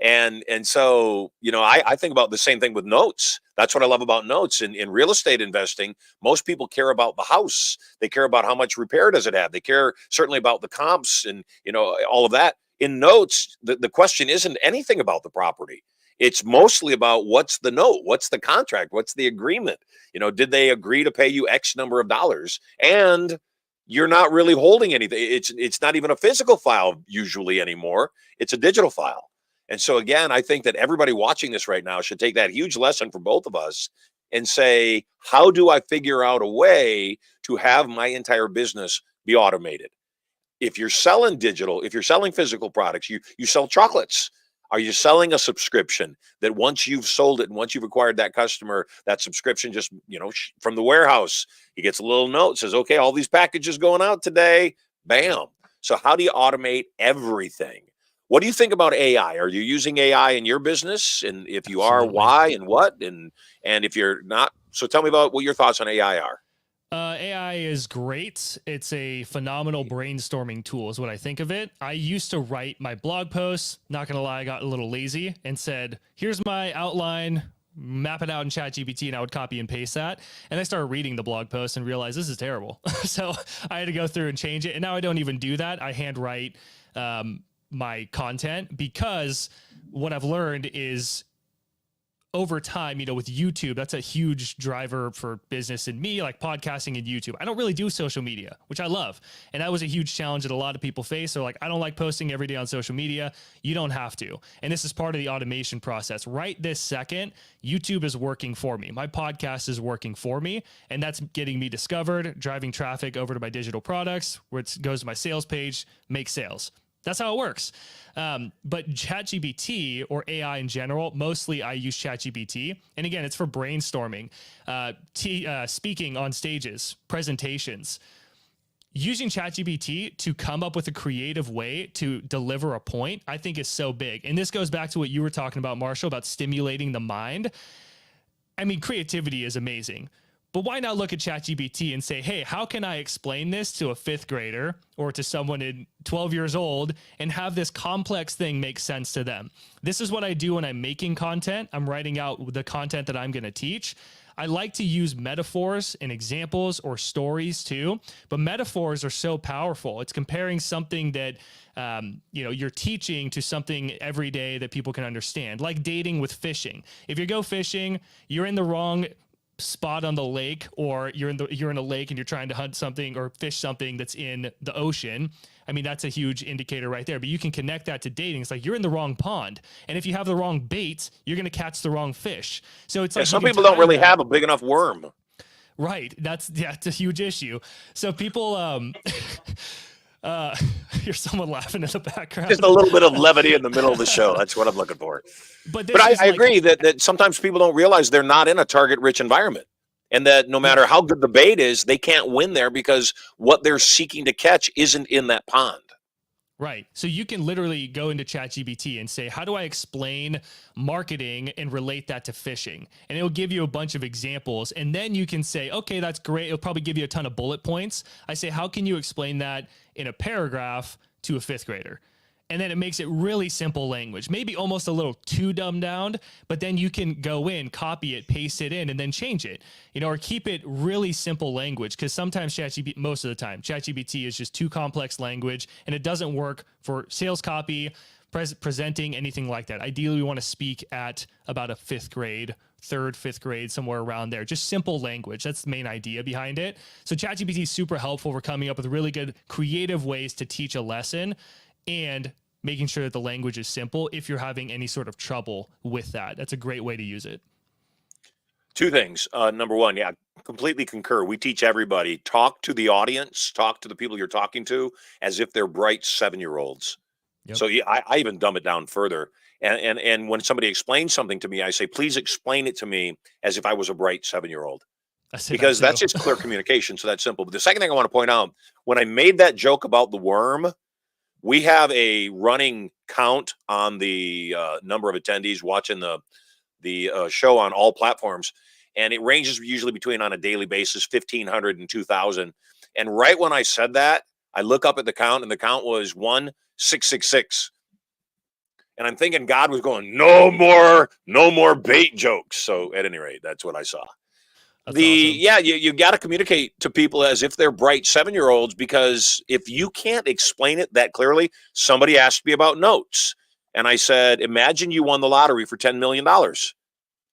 And so, I think about the same thing with notes. That's what I love about notes. In real estate investing, most people care about the house. They care about how much repair does it have. They care certainly about the comps and, all of that. in notes, the question isn't anything about the property. It's mostly about what's the note, what's the contract, what's the agreement. Did they agree to pay you X number of dollars? And you're not really holding anything. It's not even a physical file usually anymore. It's a digital file. And so again, I think that everybody watching this right now should take that huge lesson for both of us and say, how do I figure out a way to have my entire business be automated? If you're selling digital, if you're selling physical products, you sell chocolates. Are you selling a subscription that once you've sold it and once you've acquired that customer, that subscription just, from the warehouse, he gets a little note, says, okay, all these packages going out today, bam. So how do you automate everything? What do you think about AI? Are you using AI in your business? And if you are, why and what? And if you're not, so tell me about what your thoughts on AI are. AI is great. It's a phenomenal brainstorming tool is what I think of it. I used to write my blog posts. Not going to lie, I got a little lazy and said, here's my outline, map it out in ChatGPT, and I would copy and paste that. And I started reading the blog post and realized this is terrible. So I had to go through and change it. And now I don't even do that. I handwrite my content, because what I've learned is over time, with YouTube, that's a huge driver for business in me, like podcasting and YouTube. I don't really do social media, which I love. And that was a huge challenge that a lot of people face. They're like, I don't like posting every day on social media. You don't have to. And this is part of the automation process. Right this second, YouTube is working for me. My podcast is working for me. And that's getting me discovered, driving traffic over to my digital products, where it goes to my sales page, make sales. That's how it works. But ChatGPT, or AI in general, mostly I use ChatGPT. And again, it's for brainstorming, speaking on stages, presentations. Using ChatGPT to come up with a creative way to deliver a point, I think is so big. And this goes back to what you were talking about, Marshall, about stimulating the mind. I mean, creativity is amazing. But why not look at ChatGPT and say, hey, how can I explain this to a 5th grader or to someone in 12 years old and have this complex thing make sense to them? This is what I do when I'm making content. I'm writing out the content that I'm going to teach. I like to use metaphors and examples or stories too, but metaphors are so powerful. It's comparing something that you're teaching to something every day that people can understand, like dating with fishing. If you go fishing, you're in the wrong spot on the lake, or you're in a lake and you're trying to hunt something or fish something that's in the ocean. I mean, that's a huge indicator right there, but you can connect that to dating. It's like you're in the wrong pond. And if you have the wrong bait, you're going to catch the wrong fish. So it's like, some people don't really have a big enough worm. Right. It's a huge issue. So people, here's someone laughing in the background. Just a little bit of levity in the middle of the show. That's what I'm looking for. But I agree that sometimes people don't realize they're not in a target-rich environment, and that no matter how good the bait is, they can't win there because what they're seeking to catch isn't in that pond. Right. So you can literally go into ChatGPT and say, how do I explain marketing and relate that to fishing? And it'll give you a bunch of examples. And then you can say, okay, that's great. It'll probably give you a ton of bullet points. I say, how can you explain that in a paragraph to a 5th grader? And then it makes it really simple language, maybe almost a little too dumbed down, but then you can go in, copy it, paste it in, and then change it, or keep it really simple language. Because sometimes most of the time, ChatGPT is just too complex language, and it doesn't work for sales copy, presenting, anything like that. Ideally, we want to speak at about a 5th grade, 3rd, 5th grade, somewhere around there. Just simple language. That's the main idea behind it. So ChatGPT is super helpful for coming up with really good creative ways to teach a lesson, and making sure that the language is simple if you're having any sort of trouble with that. That's a great way to use it. 2 things. Number one, yeah, completely concur. We teach everybody, talk to the audience, talk to the people you're talking to as if they're bright 7-year-olds. Yep. So yeah, I even dumb it down further. And when somebody explains something to me, I say, please explain it to me as if I was a bright 7-year-old. Because that's just clear communication. So that's simple. But the second thing I want to point out, when I made that joke about the worm, we have a running count on the number of attendees watching the show on all platforms, and it ranges usually between, on a daily basis, 1,500 and 2,000. And right when I said that, I look up at the count, and the count was 1,666. And I'm thinking God was going, no more bait jokes. So at any rate, that's what I saw. That's awesome. Yeah, you got to communicate to people as if they're bright 7-year-olds, because if you can't explain it that clearly, somebody asked me about notes. And I said, imagine you won the lottery for $10 million.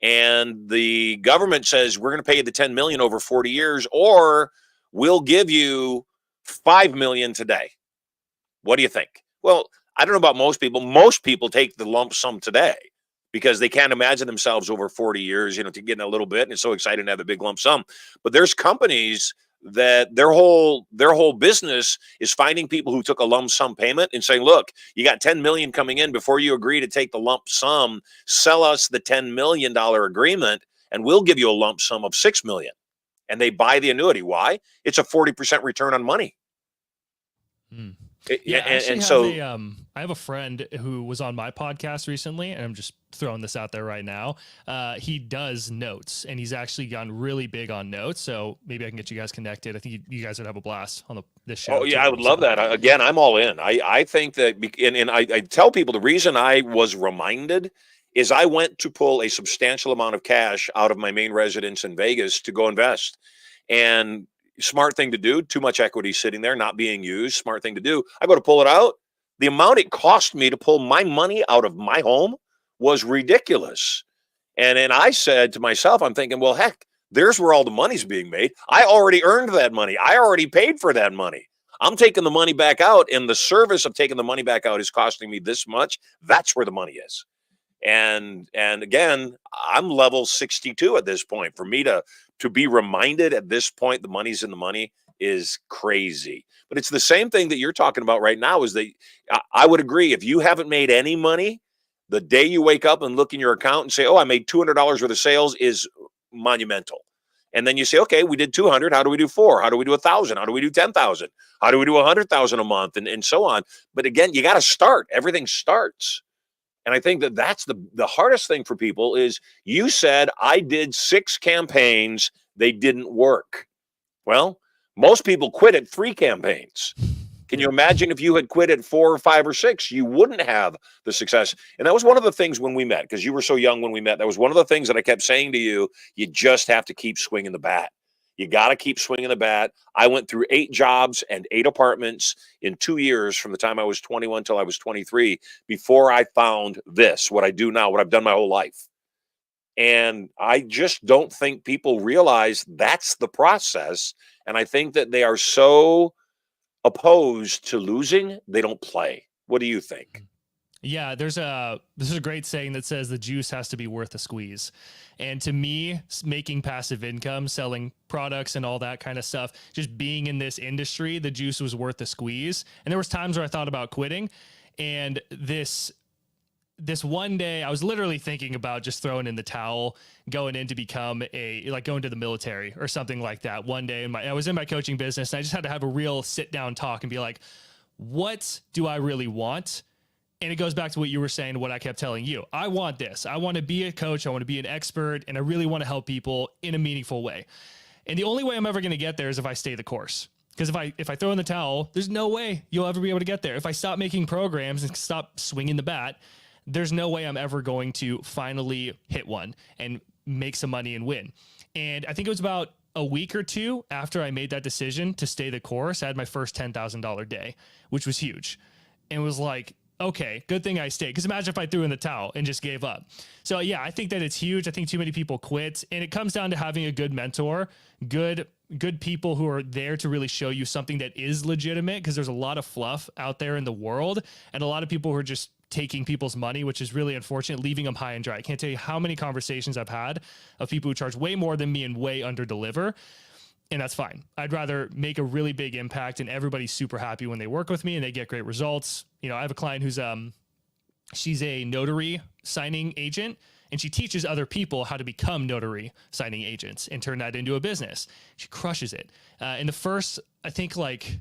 And the government says, we're going to pay you the 10 million over 40 years, or we'll give you 5 million today. What do you think? Well, I don't know about most people. Most people take the lump sum today because they can't imagine themselves over 40 years, to getting a little bit. And it's so exciting to have a big lump sum. But there's companies that their whole business is finding people who took a lump sum payment and saying, look, you got 10 million coming in. Before you agree to take the lump sum, sell us the $10 million agreement and we'll give you a lump sum of 6 million. And they buy the annuity. Why? It's a 40% return on money. I have a friend who was on my podcast recently, and I'm just throwing this out there right now. He does notes, and he's actually gotten really big on notes. So maybe I can get you guys connected. I think you guys would have a blast on this show. Oh yeah, I would love that. Again, I'm all in. I think that, and I tell people the reason I was reminded is I went to pull a substantial amount of cash out of my main residence in Vegas to go invest, and smart thing to do. Too much equity sitting there, not being used. Smart thing to do. I go to pull it out. The amount it cost me to pull my money out of my home was ridiculous. And then I said to myself, I'm thinking, well, heck, there's where all the money's being made. I already earned that money. I already paid for that money. I'm taking the money back out, and the service of taking the money back out is costing me this much. That's where the money is. And again, I'm level 62 at this point. For me to be reminded at this point, the money's in the money is crazy. But it's the same thing that you're talking about right now, is that I would agree. If you haven't made any money, the day you wake up and look in your account and say, oh, I made $200 worth of sales is monumental. And then you say, okay, we did 200. How do we do 4? How do we do 1,000? How do we do 10,000? How do we do 100,000 a month? And so on. But again, you got to start. Everything starts. And I think that that's the hardest thing for people is, you said I did 6 campaigns. They didn't work. Well, most people quit at 3 campaigns. Can you imagine if you had quit at 4 or 5 or 6, you wouldn't have the success. And that was one of the things when we met, because you were so young when we met. That was one of the things that I kept saying to you. You just have to keep swinging the bat. You got to keep swinging the bat. I went through 8 jobs and 8 apartments in 2 years, from the time I was 21 till I was 23, before I found this, what I do now, what I've done my whole life. And I just don't think people realize that's the process. And I think that they are so opposed to losing, they don't play. What do you think? Yeah, this is a great saying that says the juice has to be worth the squeeze. And to me, making passive income, selling products and all that kind of stuff, just being in this industry, the juice was worth the squeeze. And there was times where I thought about quitting. And this one day I was literally thinking about just throwing in the towel, going in to become going to the military or something like that. One day I was in my coaching business, and I just had to have a real sit down talk and be like, what do I really want? And it goes back to what you were saying, what I kept telling you. I want this. I want to be a coach. I want to be an expert, and I really want to help people in a meaningful way. And the only way I'm ever going to get there is if I stay the course. Because if I throw in the towel, there's no way you'll ever be able to get there. If I stop making programs and stop swinging the bat, there's no way I'm ever going to finally hit one and make some money and win. And I think it was about a week or 2 after I made that decision to stay the course, I had my first $10,000 day, which was huge. And it was like, okay, good thing I stayed. Because imagine if I threw in the towel and just gave up. So yeah, I think that it's huge. I think too many people quit. And it comes down to having a good mentor, good people who are there to really show you something that is legitimate, because there's a lot of fluff out there in the world, and a lot of people who are just taking people's money, which is really unfortunate, leaving them high and dry. I can't tell you how many conversations I've had of people who charge way more than me and way under deliver. And that's fine. I'd rather make a really big impact, and everybody's super happy when they work with me and they get great results. You know, I have a client who's she's a notary signing agent, and she teaches other people how to become notary signing agents and turn that into a business. She crushes it. In the first, I think it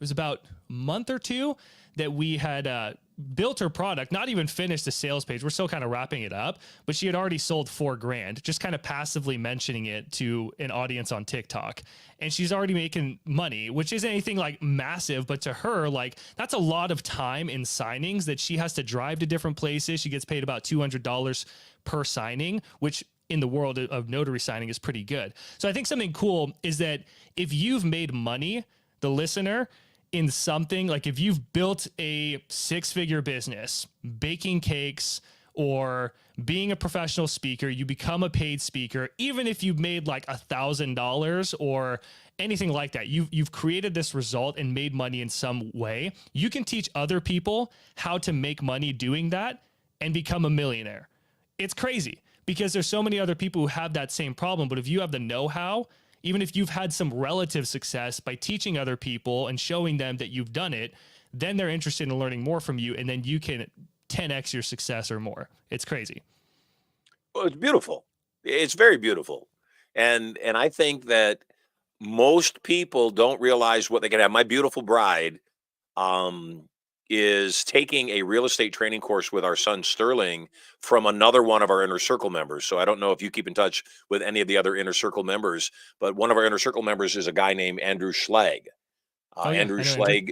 was about a month or 2 that we had built her product, not even finished the sales page. We're still kind of wrapping it up, but she had already sold $4,000, just kind of passively mentioning it to an audience on TikTok. And she's already making money, which isn't anything like massive, but to her, that's a lot of time in signings that she has to drive to different places. She gets paid about $200 per signing, which in the world of notary signing is pretty good. So I think something cool is that if you've made money, the listener, in something, like if you've built a 6-figure business, baking cakes or being a professional speaker, you become a paid speaker, even if you've made like $1,000 or anything like that, you've created this result and made money in some way. You can teach other people how to make money doing that and become a millionaire. It's crazy because there's so many other people who have that same problem. But if you have the know-how, even if you've had some relative success by teaching other people and showing them that you've done it, then they're interested in learning more from you. And then you can 10x your success or more. It's crazy. Well, it's beautiful. It's very beautiful. And I think that most people don't realize what they can have. My beautiful bride is taking a real estate training course with our son Sterling from another one of our inner circle members. So I don't know if you keep in touch with any of the other inner circle members, but one of our inner circle members is a guy named Andrew Schlegg. Andrew Schlegg.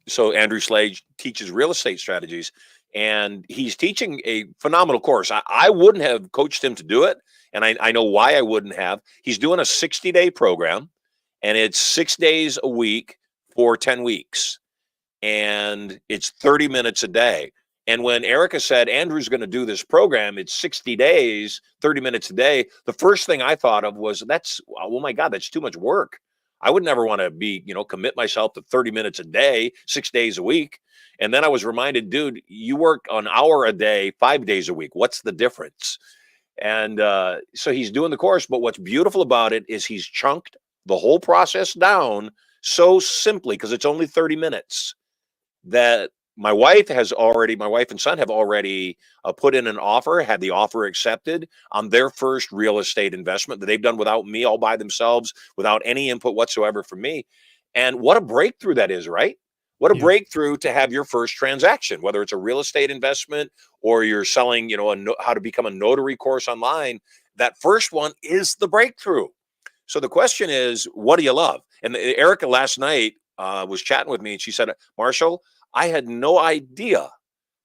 So Andrew Schlegg teaches real estate strategies, and he's teaching a phenomenal course. I wouldn't have coached him to do it, and I know why I wouldn't have. He's doing a 60-day program, and it's 6 days a week for 10 weeks. And it's 30 minutes a day. And when Erica said, Andrew's going to do this program, it's 60 days, 30 minutes a day. The first thing I thought of was oh my God, that's too much work. I would never want to commit myself to 30 minutes a day, 6 days a week. And then I was reminded, dude, you work an hour a day, 5 days a week. What's the difference? And so he's doing the course. But what's beautiful about it is he's chunked the whole process down so simply, because it's only 30 minutes, that my wife and son have already put in an offer, had the offer accepted on their first real estate investment that they've done without me, all by themselves, without any input whatsoever from me. And what a breakthrough that is, right? What a breakthrough to have your first transaction, whether it's a real estate investment or you're selling, how to become a notary course online. That first one is the breakthrough. So the question is, what do you love? And Erica last night was chatting with me, and she said, Marshall, I had no idea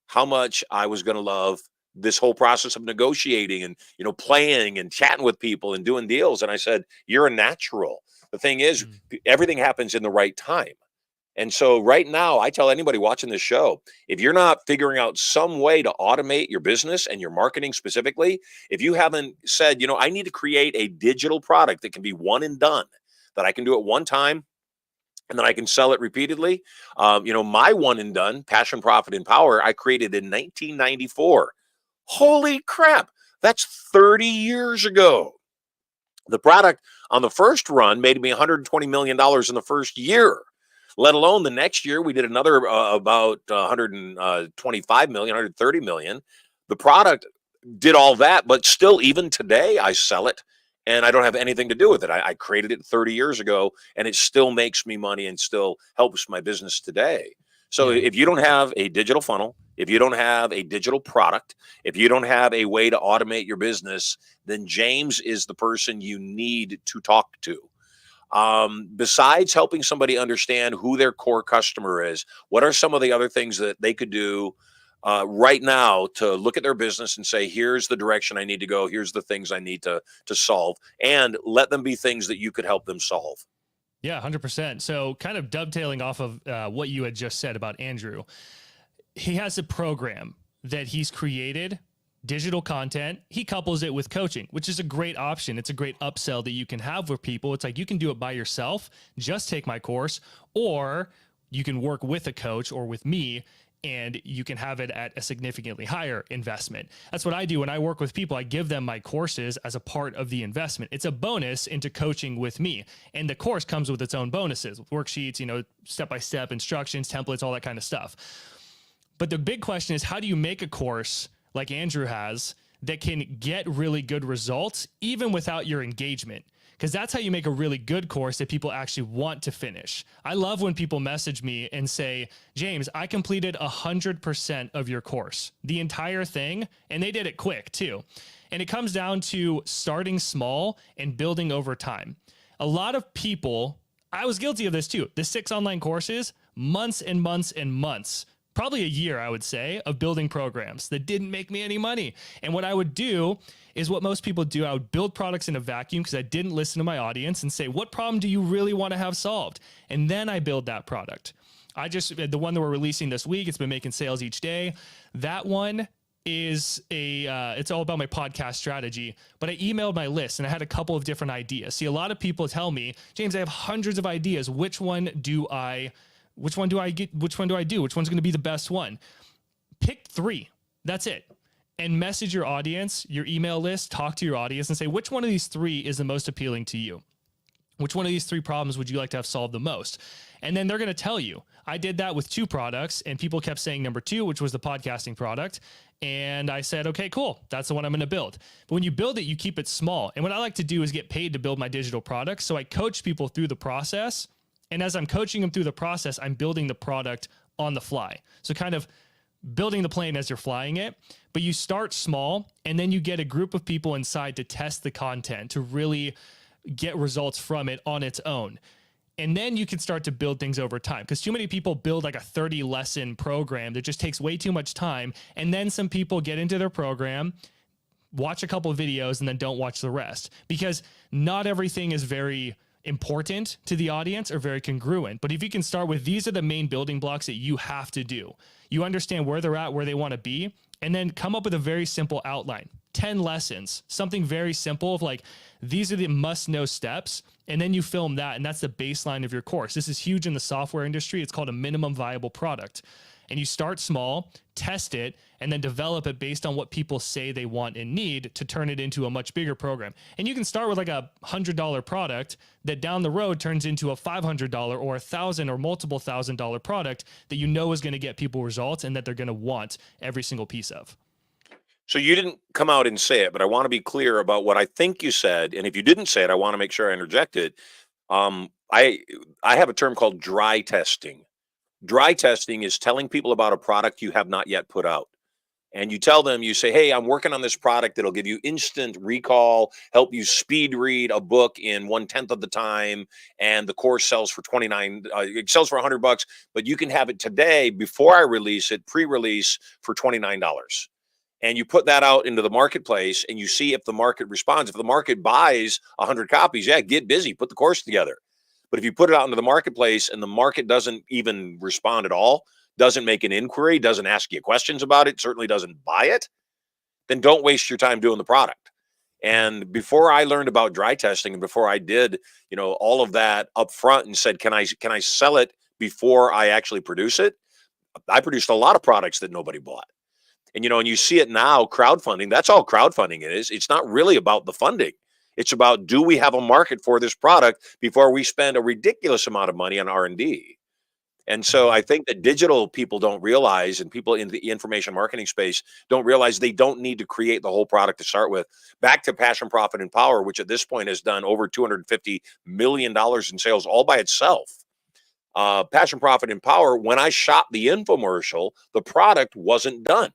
how much I was going to love this whole process of negotiating and, playing and chatting with people and doing deals. And I said, you're a natural. The thing is, everything happens in the right time. And so right now, I tell anybody watching this show, if you're not figuring out some way to automate your business and your marketing specifically, if you haven't said, I need to create a digital product that can be one and done, that I can do it one time, and then I can sell it repeatedly. My one and done, Passion, Profit, and Power, I created in 1994. Holy crap. That's 30 years ago. The product on the first run made me $120 million in the first year, let alone the next year. We did another about 125 million, 130 million. The product did all that, but still, even today, I sell it. And I don't have anything to do with it. I created it 30 years ago, and it still makes me money and still helps my business today. So if you don't have a digital funnel, if you don't have a digital product, if you don't have a way to automate your business, then James is the person you need to talk to. Besides helping somebody understand who their core customer is, what are some of the other things that they could do right now to look at their business and say, here's the direction I need to go. Here's the things I need to solve, and let them be things that you could help them solve. Yeah, 100%. So kind of dovetailing off of what you had just said about Andrew, he has a program that he's created, digital content. He couples it with coaching, which is a great option. It's a great upsell that you can have with people. It's like, you can do it by yourself, just take my course, or you can work with a coach or with me, and you can have it at a significantly higher investment. That's what I do when I work with people. I give them my courses as a part of the investment. It's a bonus into coaching with me. And the course comes with its own bonuses, worksheets, step-by-step instructions, templates, all that kind of stuff. But the big question is, how do you make a course like Andrew has that can get really good results even without your engagement? Because that's how you make a really good course that people actually want to finish. I love when people message me and say, James, I completed 100% of your course, the entire thing. And they did it quick too. And it comes down to starting small and building over time. A lot of people, I was guilty of this too. The 6 online courses, months and months and months probably a year, I would say, of building programs that didn't make me any money. And what I would do is what most people do. I would build products in a vacuum because I didn't listen to my audience and say, what problem do you really want to have solved? And then I build that product. The one that we're releasing this week, it's been making sales each day. That one is it's all about my podcast strategy, but I emailed my list and I had a couple of different ideas. See, a lot of people tell me, James, I have hundreds of ideas. Which one do I do? Which one's going to be the best one? Pick 3. That's it. And message your audience, your email list, talk to your audience and say, which one of these 3 is the most appealing to you? Which one of these 3 problems would you like to have solved the most? And then they're going to tell you. I did that with 2 products and people kept saying number 2, which was the podcasting product. And I said, okay, cool. That's the one I'm going to build. But when you build it, you keep it small. And what I like to do is get paid to build my digital products. So I coach people through the process. And as I'm coaching them through the process, I'm building the product on the fly. So kind of building the plane as you're flying it, but you start small and then you get a group of people inside to test the content, to really get results from it on its own. And then you can start to build things over time, because too many people build like a 30 lesson program that just takes way too much time. And then some people get into their program, watch a couple of videos, and then don't watch the rest, because not everything is very important to the audience or very congruent. But if you can start with, these are the main building blocks that you have to do. You understand where they're at, where they want to be, and then come up with a very simple outline. 10 lessons, something very simple of like, these are the must-know steps, and then you film that, and that's the baseline of your course. This is huge in the software industry. It's called a minimum viable product. And you start small, test it, and then develop it based on what people say they want and need to turn it into a much bigger program. And you can start with like a $100 product that down the road turns into a $500 or $1,000 or multiple $1,000 product that you know is going to get people results and that they're going to want every single piece of. So you didn't come out and say it, but I want to be clear about what I think you said. And if you didn't say it, I want to make sure I interject it. I have a term called dry testing. Dry testing is telling people about a product you have not yet put out. And you tell them, you say, hey, I'm working on this product that'll give you instant recall, help you speed read a book in 1/10 of the time. And the course sells for it sells for $100, but you can have it today before I release it, pre-release, for $29. And you put that out into the marketplace and you see if the market responds. If the market buys 100 copies, yeah, get busy, put the course together. But if you put it out into the marketplace and the market doesn't even respond at all, doesn't make an inquiry, doesn't ask you questions about it, certainly doesn't buy it, then don't waste your time doing the product. And before I learned about dry testing and before I did, all of that up front and said, can I sell it before I actually produce it? I produced a lot of products that nobody bought. And, and you see it now, crowdfunding, that's all crowdfunding is. It's not really about the funding. It's about, do we have a market for this product before we spend a ridiculous amount of money on R&D? And so I think that digital people don't realize, and people in the information marketing space don't realize, they don't need to create the whole product to start with. Back to Passion, Profit, and Power, which at this point has done over $250 million in sales all by itself. Passion, Profit, and Power, when I shot the infomercial, the product wasn't done.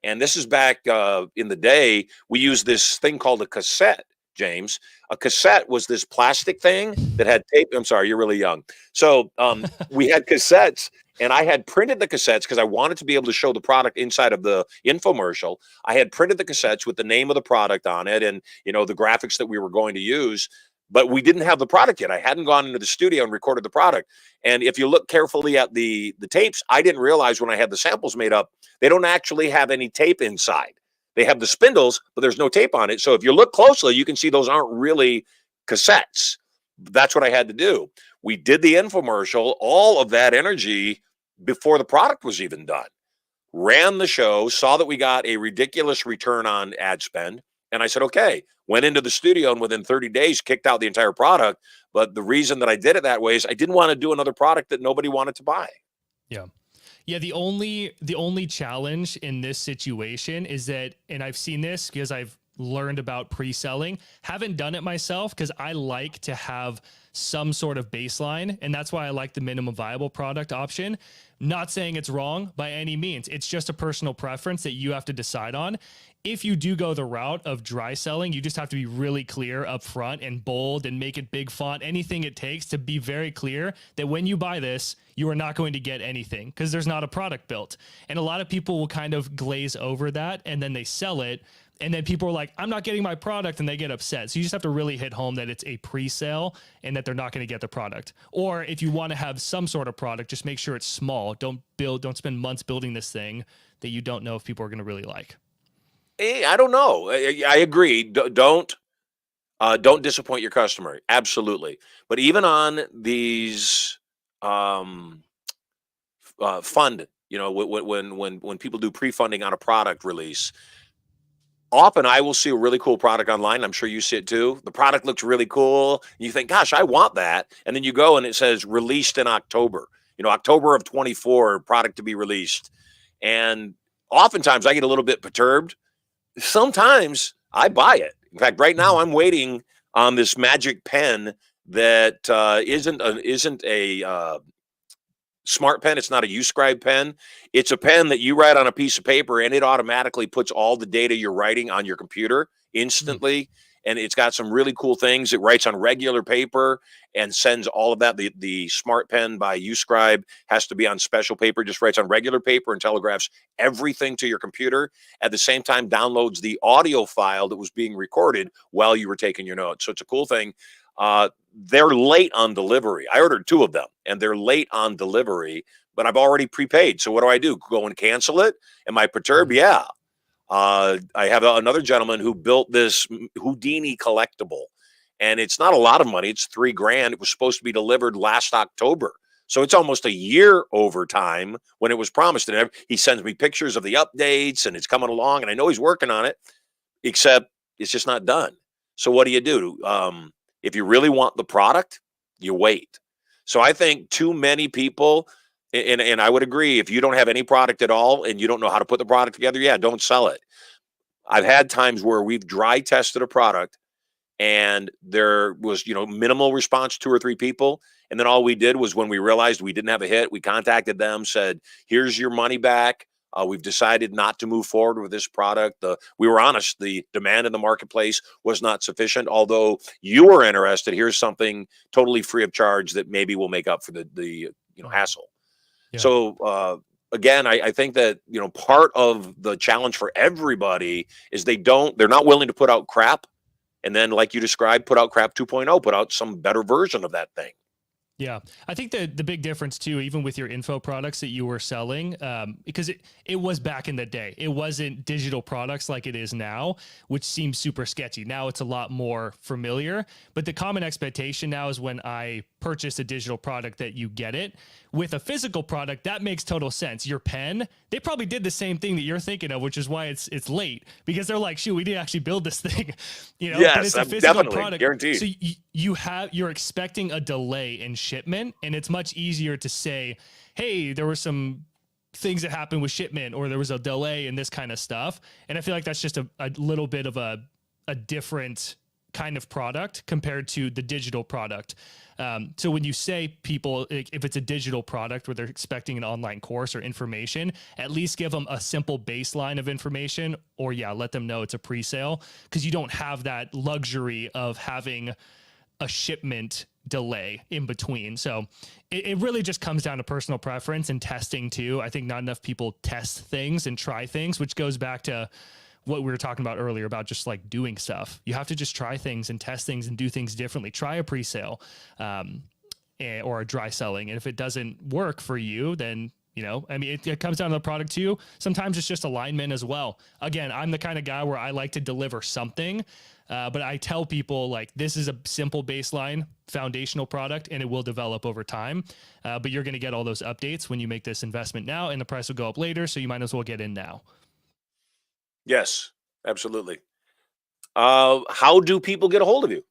And this is back in the day, we used this thing called a cassette, James. A cassette was this plastic thing that had tape. I'm sorry, you're really young. So we had cassettes, and I had printed the cassettes because I wanted to be able to show the product inside of the infomercial. I had printed the cassettes with the name of the product on it and, the graphics that we were going to use. But we didn't have the product yet. I hadn't gone into the studio and recorded the product. And if you look carefully at the tapes, I didn't realize when I had the samples made up, they don't actually have any tape inside. They have the spindles, but there's no tape on it. So if you look closely, you can see those aren't really cassettes. That's what I had to do. We did the infomercial, all of that energy before the product was even done. Ran the show, saw that we got a ridiculous return on ad spend. And I said, okay, went into the studio and within 30 days kicked out the entire product. But the reason that I did it that way is I didn't want to do another product that nobody wanted to buy. Yeah. Yeah. The only challenge in this situation is that, and I've seen this because I've learned about pre-selling, haven't done it myself because I like to have some sort of baseline. And that's why I like the minimum viable product option. Not saying it's wrong by any means. It's just a personal preference that you have to decide on. if you do go the route of dry selling, you just have to be really clear up front and bold and make it big font, anything it takes to be very clear that when you buy this, you are not going to get anything because there's not a product built. And a lot of people will kind of glaze over that and then they sell it. And then people are like, I'm not getting my product, and they get upset. So you just have to really hit home that it's a pre-sale and that they're not going to get the product. Or if you want to have some sort of product, just make sure it's small. Don't spend months building this thing that you don't know if people are going to really like. I don't know. I agree. Don't disappoint your customer. Absolutely. But even on these fund, when people do pre-funding on a product release, often I will see a really cool product online. I'm sure you see it too. The product looks really cool. You think, gosh, I want that. And then you go and it says released in October, October of 24, product to be released. And oftentimes I get a little bit perturbed. Sometimes I buy it. In fact, right now I'm waiting on this magic pen that isn't a smart pen. It's not a UScribe pen. It's a pen that you write on a piece of paper and it automatically puts all the data you're writing on your computer instantly. And it's got some really cool things. It writes on regular paper and sends all of that. The smart pen by UScribe has to be on special paper, just writes on regular paper and telegraphs everything to your computer. At the same time, downloads the audio file that was being recorded while you were taking your notes. So it's a cool thing. They're late on delivery. I ordered 2 of them and they're late on delivery, but I've already prepaid. So what do? Go and cancel it? Am I perturbed? Yeah. I have another gentleman who built this Houdini collectible, and it's not a lot of money. It's $3,000. It was supposed to be delivered last October. So it's almost a year over time when it was promised. And he sends me pictures of the updates and it's coming along, and I know he's working on it, except it's just not done. So what do? If you really want the product, you wait. So I think too many people, and I would agree, if you don't have any product at all and you don't know how to put the product together, yeah, don't sell it. I've had times where we've dry tested a product and there was, minimal response, 2 or 3 people. And then all we did was, when we realized we didn't have a hit, we contacted them, said, here's your money back. We've decided not to move forward with this product. We were honest. The demand in the marketplace was not sufficient. Although you were interested, here's something totally free of charge that maybe will make up for the hassle. Yeah. So again, I think that part of the challenge for everybody is they're not willing to put out crap, and then, like you described, put out crap 2.0, put out some better version of that thing. Yeah, I think the big difference too, even with your info products that you were selling, because it was back in the day, it wasn't digital products like it is now, which seems super sketchy. Now it's a lot more familiar, but the common expectation now is when I purchase a digital product that you get it. With a physical product, that makes total sense. Your pen, they probably did the same thing that you're thinking of, which is why it's late, because they're like, shoot, we didn't actually build this thing, Yes, but it's a physical definitely product. guaranteed. So you're expecting a delay in shipment, and it's much easier to say, hey, there were some things that happened with shipment, or there was a delay in this kind of stuff. And I feel like that's just a little bit of a different kind of product compared to the digital product. So when you say people, if it's a digital product where they're expecting an online course or information, at least give them a simple baseline of information, or let them know it's a pre-sale, because you don't have that luxury of having a shipment delay in between. So it really just comes down to personal preference and testing too. I think not enough people test things and try things, which goes back to what we were talking about earlier about just like doing stuff. You have to just try things and test things and do things differently. Try a pre-sale or a dry selling. And if it doesn't work for you, then, it comes down to the product too. Sometimes it's just alignment as well. Again, I'm the kind of guy where I like to deliver something, but I tell people, like, this is a simple baseline foundational product and it will develop over time. But you're going to get all those updates when you make this investment now, and the price will go up later. So you might as well get in now. Yes, absolutely. How do people get a hold of you?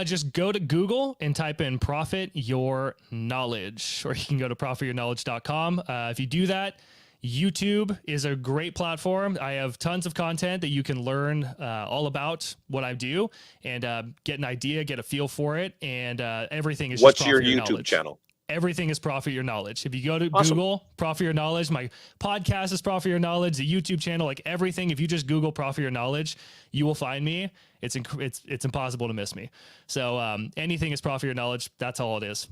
Just go to Google and type in Profit Your Knowledge, or you can go to profityourknowledge.com. If you do that, YouTube is a great platform. I have tons of content that you can learn all about what I do and get an idea, get a feel for it, and everything is What's just your Profit Your YouTube Knowledge channel? everything is Profit Your Knowledge. If you go to Awesome. Google Profit Your Knowledge, my podcast is Profit Your Knowledge, the YouTube channel, like everything. If you just Google Profit Your Knowledge, you will find me. It's impossible to miss me. So anything is Profit Your Knowledge. That's all it is.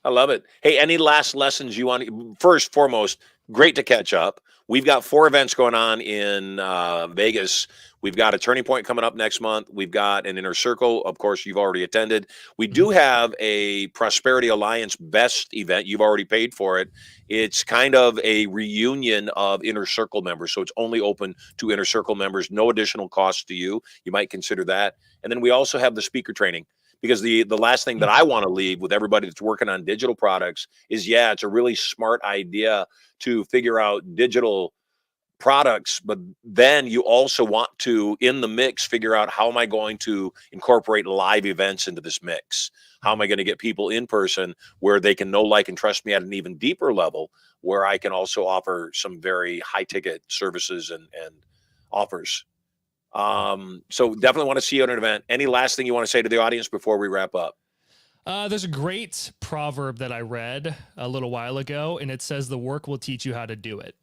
I love it. Hey, any last lessons you want? First, foremost, great to catch up. We've got 4 events going on in Vegas. We've got a Turning Point coming up next month. We've got an Inner Circle. Of course, you've already attended. We do have a Prosperity Alliance Best event. You've already paid for it. It's kind of a reunion of Inner Circle members. So it's only open to Inner Circle members. No additional cost to you. You might consider that. And then we also have the speaker training. Because the last thing that I want to leave with everybody that's working on digital products is, yeah, it's a really smart idea to figure out digital products, but then you also want to, in the mix, figure out how am I going to incorporate live events into this mix? How am I going to get people in person where they can know, like, and trust me at an even deeper level, where I can also offer some very high ticket services and offers. So definitely want to see you at an event. Any last thing you want to say to the audience before we wrap up? There's a great proverb that I read a little while ago, and it says the work will teach you how to do it.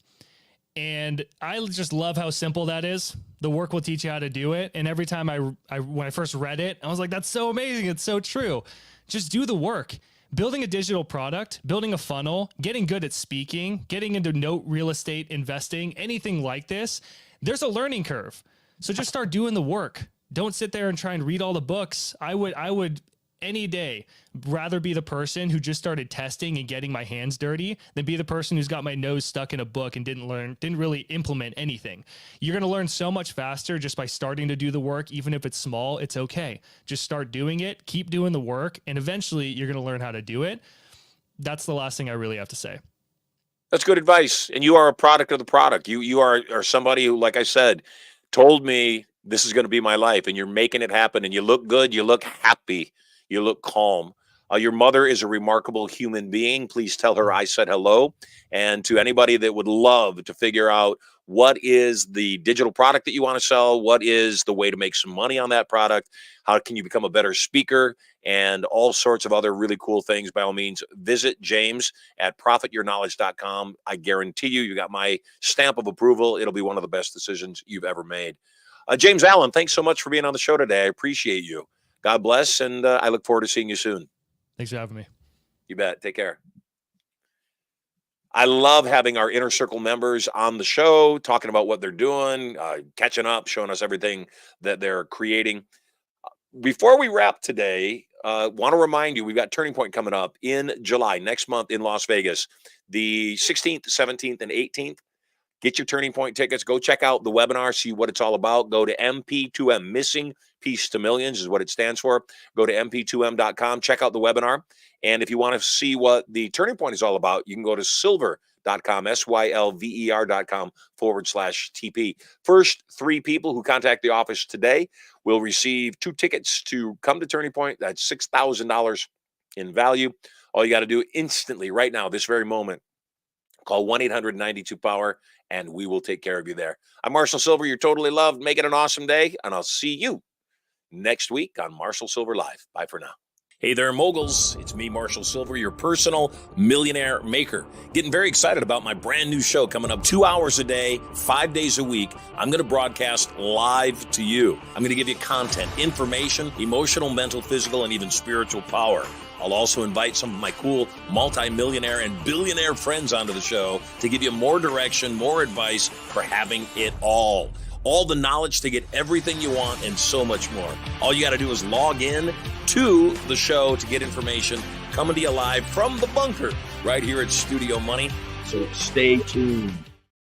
And I just love how simple that is. The work will teach you how to do it. And every time when I first read it, I was like, that's so amazing. It's so true. Just do the work. Building a digital product, building a funnel, getting good at speaking, getting into note real estate investing, anything like this, there's a learning curve. So just start doing the work. Don't sit there and try and read all the books. I would any day rather be the person who just started testing and getting my hands dirty than be the person who's got my nose stuck in a book and didn't really implement anything. You're going to learn so much faster just by starting to do the work. Even if it's small, it's okay. Just start doing it, keep doing the work, and eventually you're going to learn how to do it. That's the last thing I really have to say. That's good advice. And you are a product of the product. You are somebody who, like I said, told me this is going to be my life, and you're making it happen, and you look good, you look happy, you look calm. Your mother is a remarkable human being. Please tell her I said hello. And to anybody that would love to figure out what is the digital product that you want to sell, what is the way to make some money on that product, how can you become a better speaker, and all sorts of other really cool things, by all means, visit James at profityourknowledge.com. I guarantee you got my stamp of approval. It'll be one of the best decisions you've ever made. James Allen, thanks so much for being on the show today. I appreciate you. God bless, and I look forward to seeing you soon. Thanks for having me. You bet. Take care. I love having our Inner Circle members on the show, talking about what they're doing, catching up, showing us everything that they're creating. Before we wrap today, want to remind you, we've got Turning Point coming up in July, next month in Las Vegas, the 16th, 17th, and 18th. Get your Turning Point tickets. Go check out the webinar, see what it's all about. Go to MP2M, Missing Piece to Millions is what it stands for. Go to mp2m.com, check out the webinar. And if you want to see what the Turning Point is all about, you can go to silver.com, SYLVER.com/TP. First 3 people who contact the office today will receive 2 tickets to come to Turning Point. That's $6,000 in value. All you got to do instantly, right now, this very moment, call 1-800-92-POWER, and we will take care of you there. I'm Marshall Silver. You're totally loved. Make it an awesome day, and I'll see you next week on Marshall Silver Live. Bye for now. Hey there, moguls. It's me, Marshall Silver, your personal millionaire maker. Getting very excited about my brand new show coming up 2 hours a day, 5 days a week. I'm going to broadcast live to you. I'm going to give you content, information, emotional, mental, physical, and even spiritual power. I'll also invite some of my cool multi-millionaire and billionaire friends onto the show to give you more direction, more advice for having it all. All the knowledge to get everything you want and so much more. All you got to do is log in to the show to get information coming to you live from the bunker right here at Studio Money. So stay tuned.